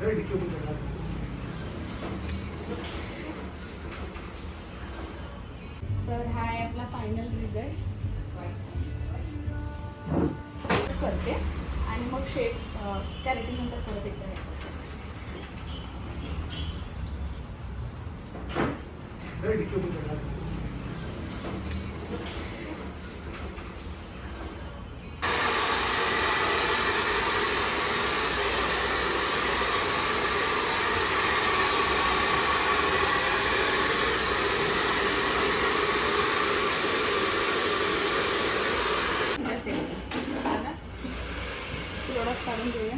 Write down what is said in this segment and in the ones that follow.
तर हा आहे आपला फायनल रिझल्ट. करते आणि मग शेप कॅरेटिंग नंतर परत एकदा प्रोडक्ट काढून घेऊया.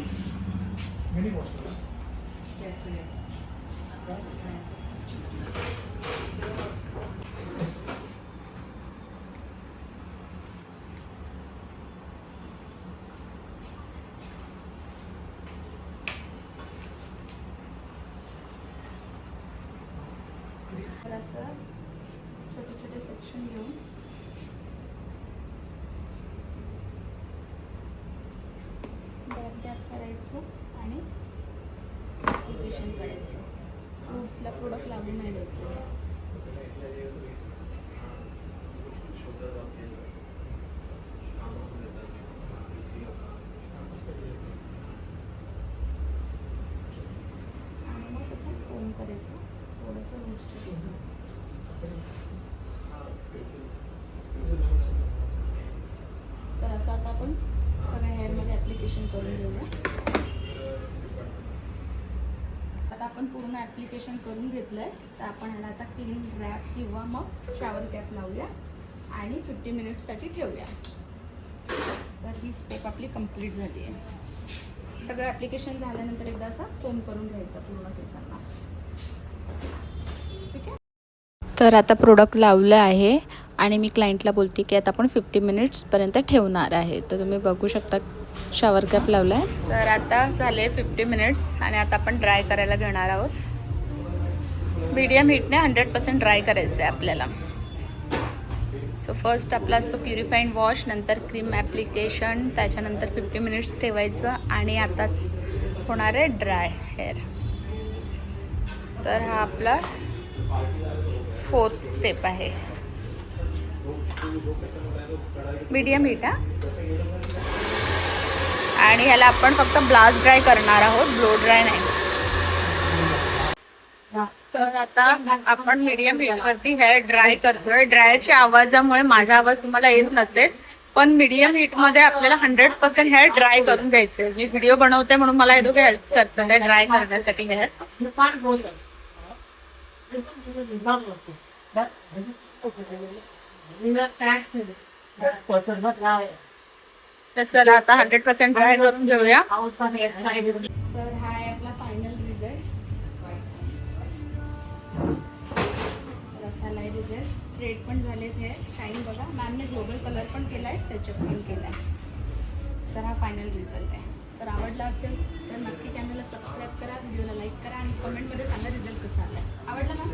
असं छोटे छोटे सेक्शन घेऊन डॅप करायचं आणि ॲप्लिकेशन करायचं. फ्रूट्सला प्रोडक्ट लागून नाही द्यायचं. आणि मग कसं फोन करायचं, थोडंसं घ्यायचं. तर असं आता आपण सगळ्या हेअरमध्ये ॲप्लिकेशन करून घेऊया. आता आपण पूर्ण ॲप्लिकेशन करून घेतलं आहे. तर आपण ह्याला आता क्लीन रॅप किंवा मग शॉवर कॅप लावूया आणि 50 मिनिट्ससाठी ठेवूया. तर ही स्टेप आपली कंप्लीट झाली आहे. सगळं ॲप्लिकेशन झाल्यानंतर एकदा असा फोम करून घ्यायचा पूर्ण केसांना. ठीक आहे. तर आता प्रोडक्ट लावलं आहे आणि मी क्लायंटला बोलते की आता आपण 50 मिनिट्सपर्यंत ठेवणार आहे. तर तुम्ही बघू शकता शॉवर कॅप लावला आहे. तर आता झाले 50 मिनिट्स आणि आता आपण ड्राय करायला घेणार आहोत. मीडियम हीटने 100% ड्राय करायचं आहे आपल्याला. सो फर्स्ट आपला असतो प्युरिफाईंग वॉश, नंतर क्रीम ॲप्लिकेशन, त्याच्यानंतर 50 मिनिट्स ठेवायचं आणि आताच होणार आहे ड्राय हेअर. तर हा आपला 4th स्टेप आहे. मीडियम हीट हा. आणि ह्याला आपण फक्त ब्लास्ट ड्राय करणार आहोत, ब्लो ड्राय नाही. तर आता आपण मीडियम हीटवरती हेअर ड्राय करतोय. ड्रायच्या आवाजामुळे माझा आवाज तुम्हाला येत नसेल, पण मीडियम हीटमध्ये आपल्याला 100% हेअर ड्राय करून घ्यायचे. मी व्हिडिओ बनवते म्हणून मला हे दोघे हेल्प करतात ड्राय करण्यासाठी हेअर. तर चला आता 100% ड्राय करून घेऊया. तर हा आहे आपला फायनल रिझल्ट. असा लाईट रिझल्ट. स्ट्रेट पण झालेत हे. शाईन बघा, मॅमने ग्लोबल कलर पण केला आहे, त्याच्यात पण केला आहे. तर हा फायनल रिझल्ट आहे. तर आवडला असेल तर नक्की चॅनलला सबस्क्राईब करा, व्हिडिओला लाईक करा आणि कमेंटमध्ये सांगा रिझल्ट कसा आला. आवडला ना?